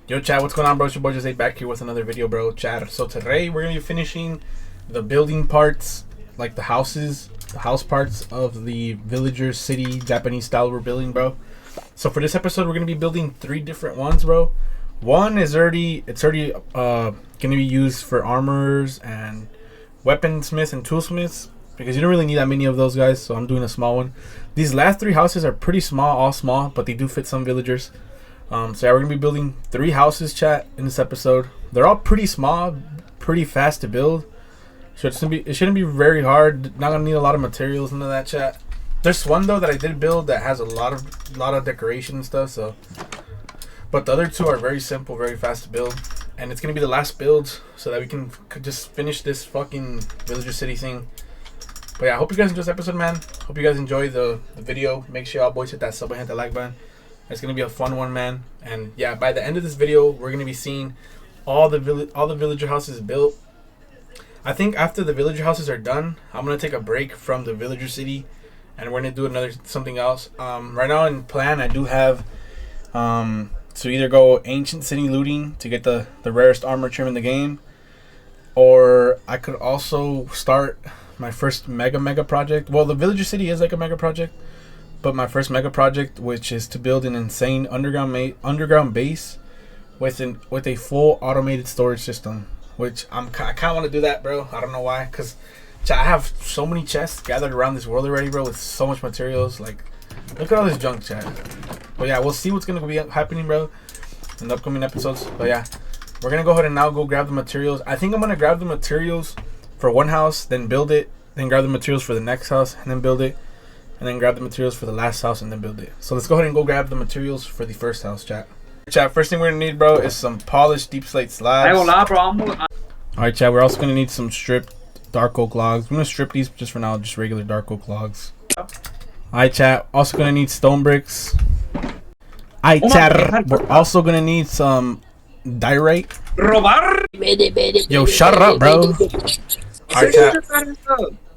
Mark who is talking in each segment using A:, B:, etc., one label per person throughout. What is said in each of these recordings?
A: Yo, chat, what's going on, bro? It's your boy Jose back here with another video, bro. Chat. So today we're gonna be finishing the building parts, like the houses, the house parts of the villager city Japanese style we're building, bro. So for this episode, we're gonna be building 3 different ones, bro. One is already gonna be used for armorers and weaponsmiths and toolsmiths because you don't really need that many of those guys. So I'm doing a small one. These last 3 houses are pretty small, all small, but they do fit some villagers. So yeah, we're gonna be building 3 houses, chat, in this episode. They're all pretty small, pretty fast to build. So it shouldn't be very hard. Not gonna need a lot of materials into that, chat. There's one though that I did build that has a lot of decoration and stuff. So, but the other 2 are very simple, very fast to build, and it's gonna be the last build so that we can just finish this fucking villager city thing. But yeah, I hope you guys enjoy this episode, man. Hope you guys enjoy the video. Make sure y'all boys hit that sub and hit that like button. It's gonna be a fun one, man. And yeah, by the end of this video, we're gonna be seeing all the villager houses built. I think after the villager houses are done, I'm gonna take a break from the villager city, and we're gonna do something else. Right now in plan, I do have to either go ancient city looting to get the rarest armor trim in the game, or I could also start my first mega project. Well, the villager city is like a mega project. But my first mega project, which is to build an insane underground base with a full automated storage system, which I kind of want to do that, bro. I don't know why, cause I have so many chests gathered around this world already, bro, with so much materials. Like, look at all this junk, chat. But yeah, we'll see what's gonna be happening, bro, in the upcoming episodes. But yeah, we're gonna go ahead and now go grab the materials. I think I'm gonna grab the materials for one house, then build it, then grab the materials for the next house, and then build it. And then grab the materials for the last house and then build it. So let's go ahead and go grab the materials for the first house, chat. Chat, first thing we're gonna need, bro, is some polished deep slate slabs. Alright, chat, we're also gonna need some stripped dark oak logs. I'm gonna strip these just for now, just regular dark oak logs. Alright, chat, also gonna need stone bricks. Alright, chat, we're also gonna need some diorite. Yo, shut up, bro. Alright, chat.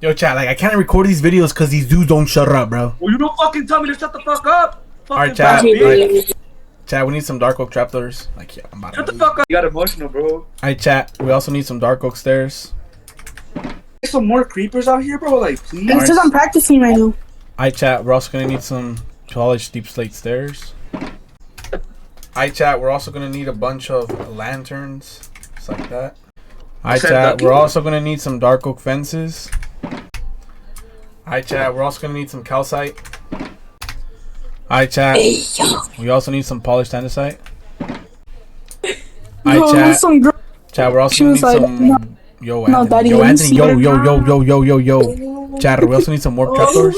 A: Yo, chat, like, I can't record these videos because these dudes don't shut up, bro.
B: Well, you don't fucking tell me to shut the fuck up.
A: Alright, chat. Right. Chat, we need some dark oak trapdoors. Like, yeah, I'm about to
B: shut the fuck up. You got emotional, bro.
A: Alright, chat. We also need some dark oak stairs.
B: There's some more creepers out here, bro. Like, please.
C: It's just I'm practicing right now.
A: Alright, chat. We're also going to need some polished deep slate stairs. Alright, chat. We're also going to need a bunch of lanterns. Just like that. Alright, chat. We're also going to need some dark oak fences. Alright, chat, we're also going to need some calcite. Alright, chat, we also need some polished andesite. Alright, chat, we're also going to need some... Yo, Anthony, yo. Chat, we also need some warp trapdoors.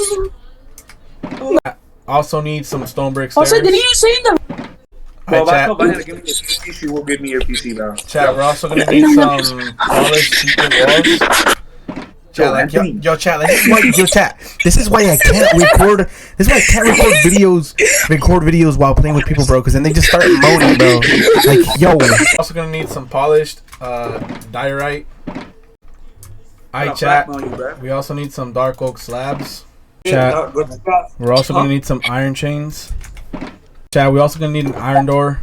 A: Also need some stone brick stairs.
C: Also, did you say the...
B: Well, chat, give me your PC, will give me your PC now.
A: Chat, we're also going to need some polished secret walls. Chat, like, yo, chat, like, this is why I can't record. This is why I can't record videos while playing with people, bro. Because then they just start moaning, bro. Like, yo. Also gonna need some polished diorite. Alright, chat. We also need some dark oak slabs. Chat. We're also gonna need some iron chains. Chat. We also gonna need an iron door.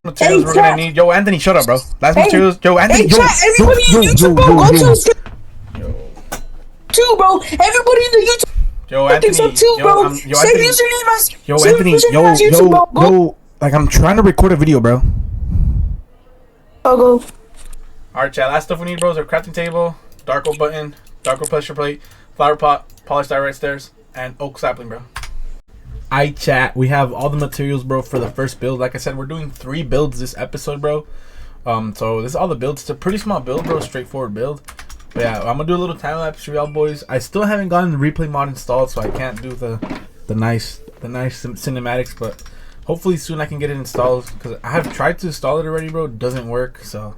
A: Materials we're gonna need. Yo, Anthony, shut up, bro. Last materials. Yo, Anthony.
C: Too, bro. Everybody in the YouTube.
A: Yo, Anthony.
C: Too, bro.
A: Yo. Like, I'm trying to record a video, bro.
C: I'll go.
A: Alright, chat. Last stuff we need, bro, is our crafting table, dark oak button, dark oak pressure plate, flower pot, polished diorite stairs, and oak sapling, bro. Alright, chat. We have all the materials, bro, for the first build. Like I said, we're doing 3 builds this episode, bro. So this is all the builds. It's a pretty small build, bro. Straightforward build. But yeah, I'm gonna do a little time lapse for y'all boys. I still haven't gotten the replay mod installed, so I can't do the nice cinematics. But hopefully soon I can get it installed because I have tried to install it already, bro. It doesn't work. So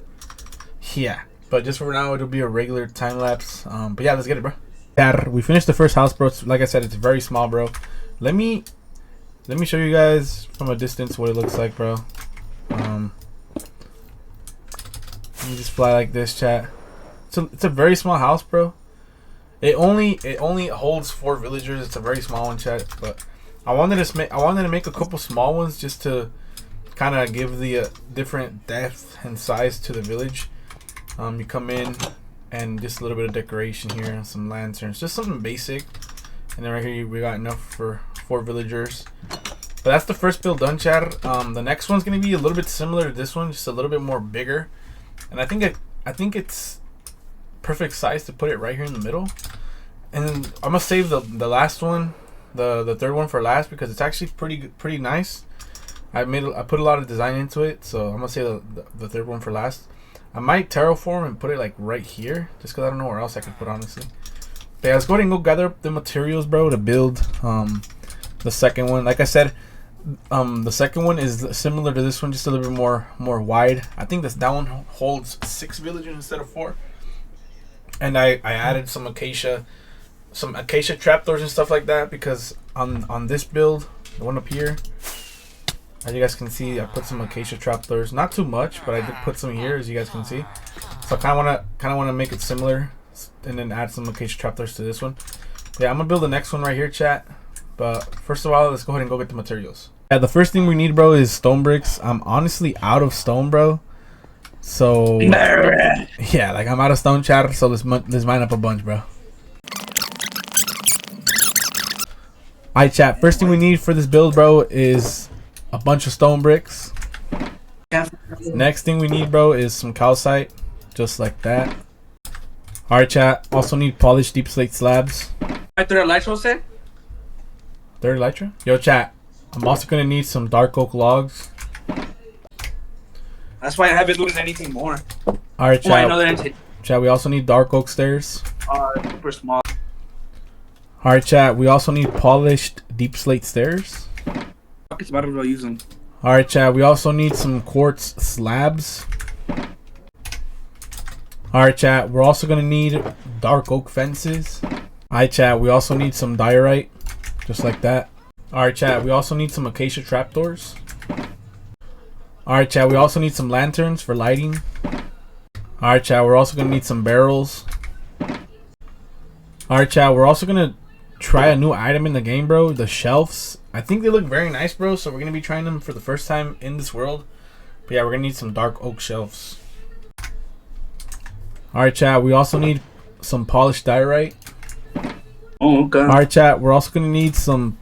A: yeah, but just for now, it'll be a regular time lapse. But yeah, let's get it, bro. Yeah, we finished the first house, bro. Like I said, it's very small, bro. Let me show you guys from a distance what it looks like, bro. Let me just fly like this, chat. It's a very small house, bro. It only holds 4 villagers. It's a very small one, chat. But I wanted to make a couple small ones just to kind of give the different depth and size to the village. You come in and just a little bit of decoration here, some lanterns, just something basic. And then right here we got enough for 4 villagers. But that's the first build done, Chad. The next one's gonna be a little bit similar to this one, just a little bit more bigger. And I think it's perfect size to put it right here in the middle. And I'm gonna save the last one, the third one for last, because it's actually pretty nice. I put a lot of design into it, so I'm gonna save the third one for last. I might terraform and put it like right here, just because I don't know where else I could put, honestly. But yeah, let's go ahead and go gather up the materials, bro, to build the second one. Like I said, the second one is similar to this one, just a little bit more wide. I think that one holds 6 villagers instead of 4. And I added some acacia trapdoors and stuff like that, because on this build, the one up here, as you guys can see, I put some acacia trapdoors. Not too much, but I did put some here, as you guys can see. So I kind of wanna make it similar, and then add some acacia trapdoors to this one. Yeah, I'm gonna build the next one right here, chat. But first of all, let's go ahead and go get the materials. Yeah, the first thing we need, bro, is stone bricks. I'm honestly out of stone, bro. So yeah, like I'm out of stone, chat. So let's mine up a bunch, bro. Alright, chat. First thing we need for this build, bro, is a bunch of stone bricks. Next thing we need, bro, is some calcite, just like that. Alright, chat. Also need polished deep slate slabs.
B: Third elytra, say?
A: Third elytra? Yo, chat. I'm also gonna need some dark oak logs.
B: That's why I haven't doing anything more.
A: Alright, chat.
B: Oh,
A: Chat, we also need dark oak stairs.
B: Super small.
A: Alright, chat. We also need polished deep slate stairs.
B: It's about to use them.
A: Alright, chat. We also need some quartz slabs. Alright, chat. We're also gonna need dark oak fences. Alright, chat. We also need some diorite, just like that. Alright, chat. We also need some acacia trapdoors. Alright, chat. We also need some lanterns for lighting. Alright, chat. We're also gonna need some barrels. Alright, chat. We're also gonna try a new item in the game, bro. The shelves. I think they look very nice, bro. So we're gonna be trying them for the first time in this world. But yeah, we're gonna need some dark oak shelves. Alright, chat. We also need some polished diorite.
B: Oh, okay.
A: Alright, chat. We're also gonna need some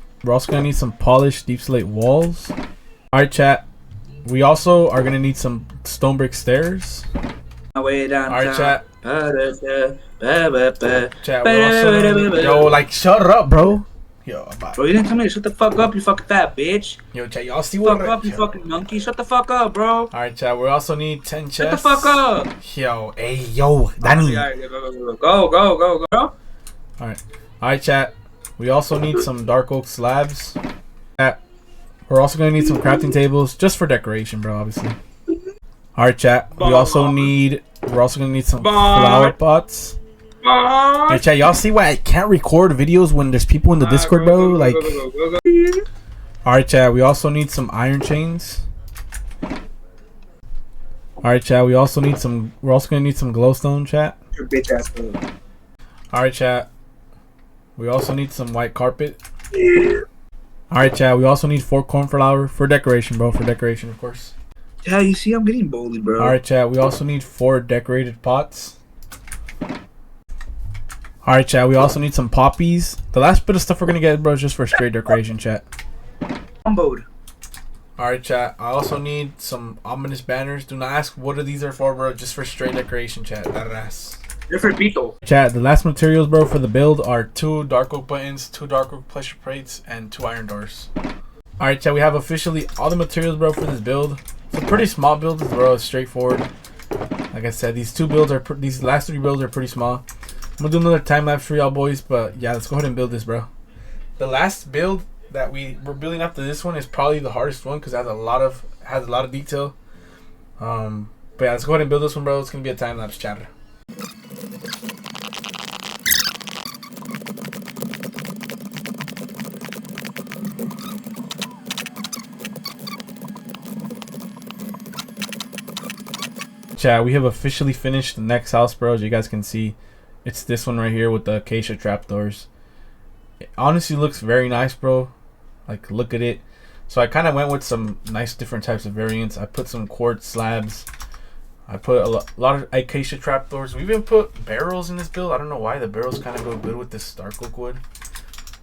A: polished deep slate walls. Alright, chat. We also are gonna need some stone brick stairs.
B: Alright,
A: chat. Chat. We're also yo, like, shut up, bro. Yo,
B: bro, you didn't tell me to shut the fuck up, you fucking fat bitch.
A: Yo, chat. Y'all see what?
B: Fuck up, you fucking monkey. Shut the fuck up, bro.
A: Alright, chat. We also need 10 chests.
B: Shut the fuck up.
A: Yo, hey, yo, Danny.
B: Go.
A: Alright, chat. We also need some dark oak slabs. Chat. We're also gonna need some crafting tables, just for decoration, bro, obviously. Alright, chat. We're also gonna need some flower pots. Hey, chat, y'all see why I can't record videos when there's people in the Discord, bro? Like, alright, chat. We also need some iron chains. Alright, chat. We're also gonna need some glowstone, chat.
B: Your bitch ass, bro.
A: Alright, chat. We also need some white carpet. Alright, chat. We also need 4 cornflower for decoration, bro. For decoration, of course.
B: Yeah, you see, I'm getting bully, bro.
A: Alright, chat. We also need 4 decorated pots. Alright, chat. We also need some poppies. The last bit of stuff we're gonna get, bro, is just for straight decoration, chat.
B: Comboed.
A: Alright, chat. I also need some ominous banners. Do not ask what these are for, bro. Just for straight decoration, chat.
B: Different people.
A: Chat, the last materials, bro, for the build are 2 dark oak buttons, 2 dark oak pressure plates, and 2 iron doors. Alright, chat, we have officially all the materials, bro, for this build. It's a pretty small build, bro. It's straightforward. Like I said, these last 3 builds are pretty small. I'm gonna do another time lapse for y'all boys, but yeah, let's go ahead and build this, bro. The last build that we're building after this one is probably the hardest one because it has a lot of detail. But yeah, let's go ahead and build this one, bro. It's gonna be a time lapse, chatter. Chat, we have officially finished the next house, bro. As you guys can see, it's this one right here with the acacia trapdoors. It honestly looks very nice, bro. Like, look at it. So I kind of went with some nice different types of variants. I put some quartz slabs. I put a lot of acacia trapdoors. We even put barrels in this build. I don't know why the barrels kind of go good with this dark oak wood.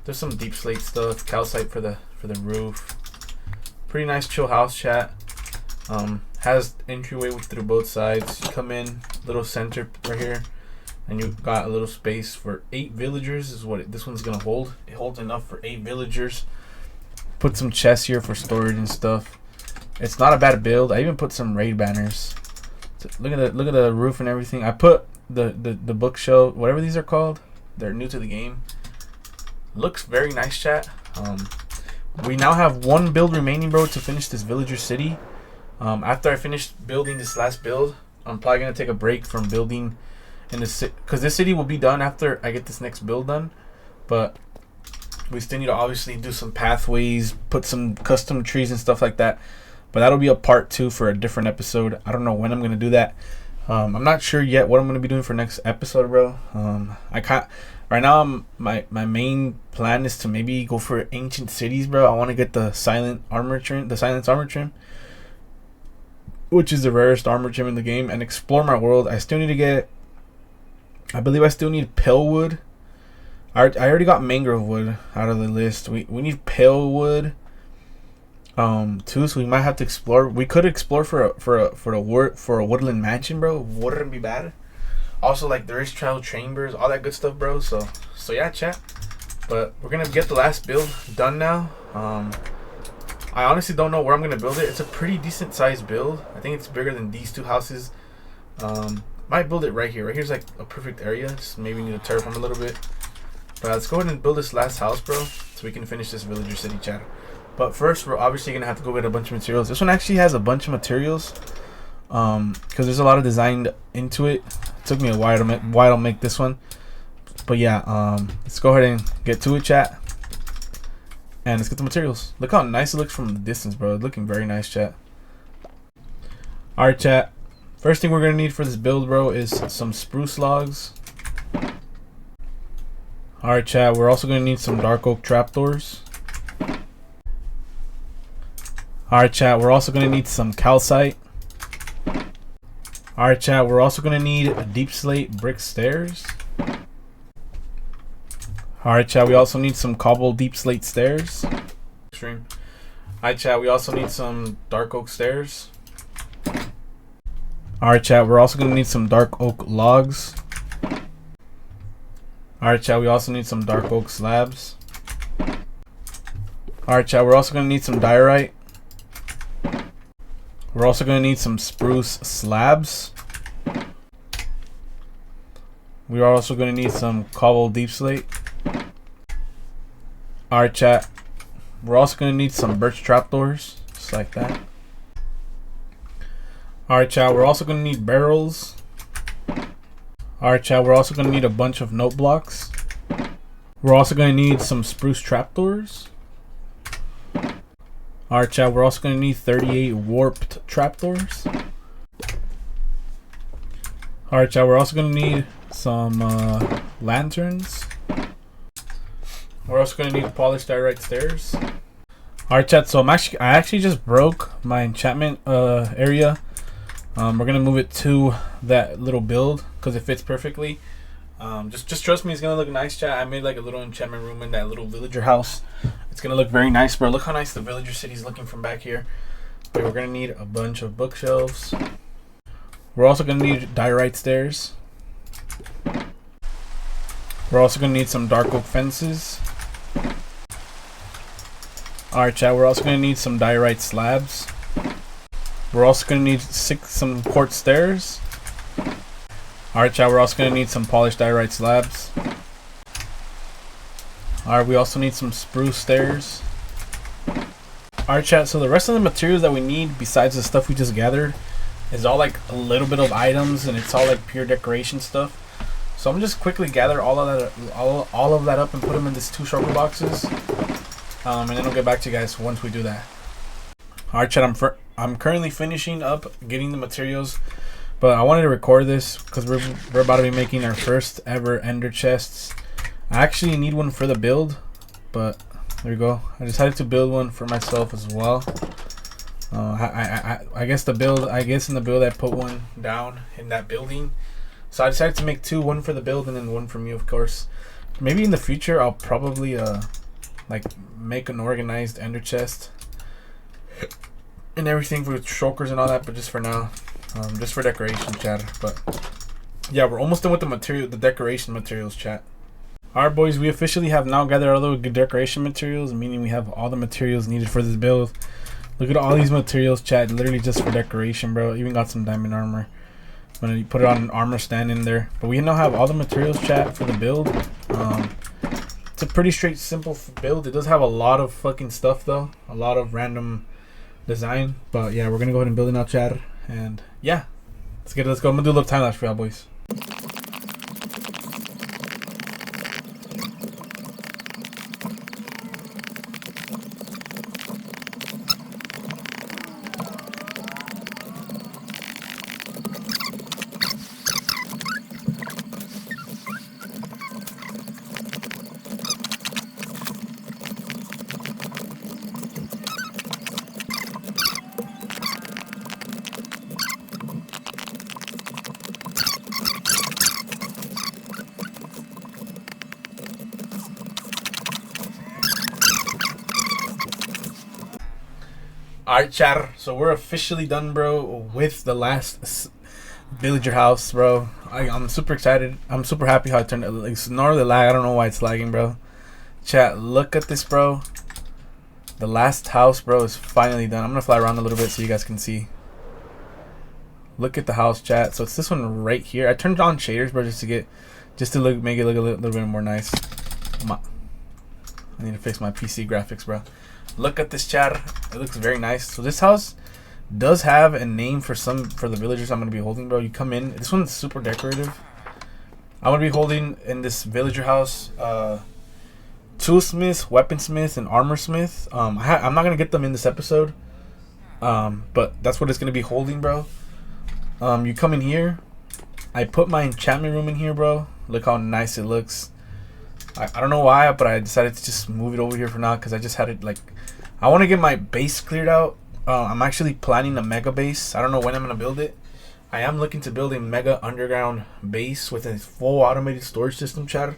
A: There's some deep slate stuff, calcite for the roof. Pretty nice chill house, chat. Has entryway through both sides. You come in, little center right here, and you got a little space for 8 villagers. Is what this one's gonna hold. It holds enough for 8 villagers. Put some chests here for storage and stuff. It's not a bad build. I even put some raid banners. So look at the roof and everything. I put the bookshelf, whatever these are called. They're new to the game. Looks very nice, chat. We now have 1 build remaining, bro, to finish this villager city. After I finish building this last build, I'm probably gonna take a break from building in the city, because this city will be done after I get this next build done. But we still need to obviously do some pathways, put some custom trees and stuff like that. But that'll be a part 2 for a different episode. I don't know when I'm gonna do that. I'm not sure yet what I'm gonna be doing for next episode, bro. I can't. Right now, my main plan is to maybe go for ancient cities, bro. I want to get the silent armor trim, which is the rarest armor trim in the game, and explore my world. I still need to get. I believe I still need pale wood. I already got mangrove wood out of the list. We need pale wood. Too, so we might have to explore. We could explore for a woodland mansion, bro. Wouldn't be bad. Also, like, there is travel chambers, all that good stuff, bro. So yeah, chat. But we're gonna get the last build done now. I honestly don't know where I'm gonna build it. It's a pretty decent sized build. I think it's bigger than these 2 houses. Might build it right here. Right here's like a perfect area. Just maybe need to terraform a little bit. But let's go ahead and build this last house, bro, so we can finish this villager city, chat. But first, we're obviously gonna have to go get a bunch of materials. This one actually has a bunch of materials, because there's a lot of design into it. It took me a while to make this one. But yeah, let's go ahead and get to it, chat. And let's get the materials. Look how nice it looks from the distance, bro. It's looking very nice, chat. Alright, chat. First thing we're gonna need for this build, bro, is some spruce logs. Alright, chat. We're also gonna need some dark oak trapdoors. Alright, chat. We're also gonna need some calcite. Alright, chat. We're also gonna need a deep slate brick stairs. Alright, chat. We also need some cobble deep slate stairs. Alright, chat. We also need some dark oak stairs. Alright, chat. We're also gonna need some dark oak logs. Alright, chat. We also need some dark oak slabs. Alright, chat. We're also gonna need some diorite. We're also going to need some spruce slabs. We are also going to need some cobble deep slate. Alright, chat. We're also going to need some birch trapdoors, just like that. Alright, chat. We're also going to need barrels. Alright, chat. We're also going to need a bunch of note blocks. We're also going to need some spruce trapdoors. Alright, chat, we're also going to need 38 warped trapdoors. Alright, chat, we're also going to need some lanterns. We're also going to need polished diorite stairs. Alright, chat, so I actually just broke my enchantment area. We're going to move it to that little build because it fits perfectly. Just trust me, it's going to look nice, chat. I made like a little enchantment room in that little villager house. It's going to look very nice, bro. Look how nice the villager city is looking from back here. But we're going to need a bunch of bookshelves. We're also going to need diorite stairs. We're also going to need some dark oak fences. Alright, chat. We're also going to need some diorite slabs. We're also going to need some quartz stairs. Alright, chat, we're also going to need some polished diorite slabs. Alright, we also need some spruce stairs. Alright, chat, so the rest of the materials that we need, besides the stuff we just gathered, is all like a little bit of items, and it's all like pure decoration stuff. So I'm just quickly gather all of that up and put them in these 2 shulker boxes. And then I'll get back to you guys once we do that. Alright, chat, I'm currently finishing up getting the materials. But I wanted to record this because we're about to be making our first ever ender chests. I actually need one for the build, but There we go. I decided to build one for myself as well. I guess in the build I put one down in that building. So I decided to make two, one for the build and then one for me, of course. Maybe in the future I'll probably like make an organized ender chest and everything with shulkers and all that, but just for now, just for decoration, chat. But yeah, we're almost done with the decoration materials, chat. Alright boys, we officially have now gathered all the decoration materials, meaning we have all the materials needed for this build. Look at all these materials, chat, literally just for decoration, bro. Even got some diamond armor. I'm gonna put it on an armor stand in there. But we now have all the materials, chat, for the build. It's a pretty straight, simple build. It does have a lot of fucking stuff though. A lot of random design. But yeah, we're gonna go ahead and build it now, chat. And yeah, let's go. I'm gonna do a little time lapse for y'all boys. Alright, chatter. So we're officially done, bro, with the last villager house, bro. I'm super excited. I'm super happy how it turned out. It's gnarly lag. I don't know why it's lagging, bro. Chat, look at this, bro. The last house, bro, is finally done. I'm gonna fly around a little bit so you guys can see. Look at the house, chat. So it's this one right here. I turned on shaders, bro, just to make it look a little bit more nice. I need to fix my PC graphics, bro. Look at this, chat. It looks very nice. So this house does have a name for the villagers I'm gonna be holding, bro. You come in. This one's super decorative. I'm gonna be holding in this villager house toolsmith, weaponsmith, and armorsmith. I'm not gonna get them in this episode, but that's what it's gonna be holding, bro. You come in here. I put my enchantment room in here, bro. Look how nice it looks. I don't know why, but I decided to just move it over here for now because I just had it like I want to get my base cleared out. I'm actually planning a mega base. I don't know when I'm gonna build it. I am looking to build a mega underground base with a full automated storage system, chat.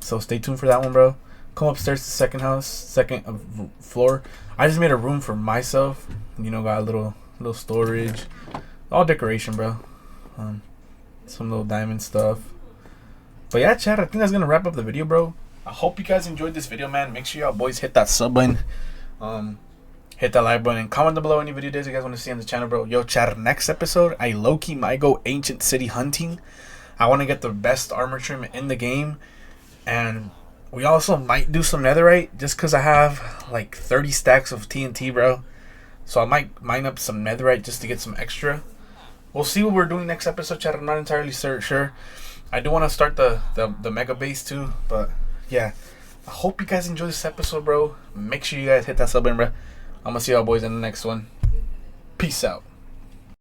A: So stay tuned for that one, bro. Come upstairs to the second floor. I just made a room for myself. You know, got a little storage, all decoration, bro. Some little diamond stuff. But yeah, chat, I think that's gonna wrap up the video, bro. I hope you guys enjoyed this video, man. Make sure y'all boys hit that sub button, hit that like button, and comment down below any video days you guys want to see on the channel, bro. Yo, chat, next episode, I low-key might go ancient city hunting. I want to get the best armor trim in the game, and we also might do some netherite just because I have like 30 stacks of TNT, bro. So I might mine up some netherite just to get some extra. We'll see what we're doing next episode, chat. I'm not entirely sure. I do want to start the mega base too, but yeah. I hope you guys enjoy this episode, bro. Make sure you guys hit that sub button, bro. I'm gonna see y'all boys in the next one. Peace out.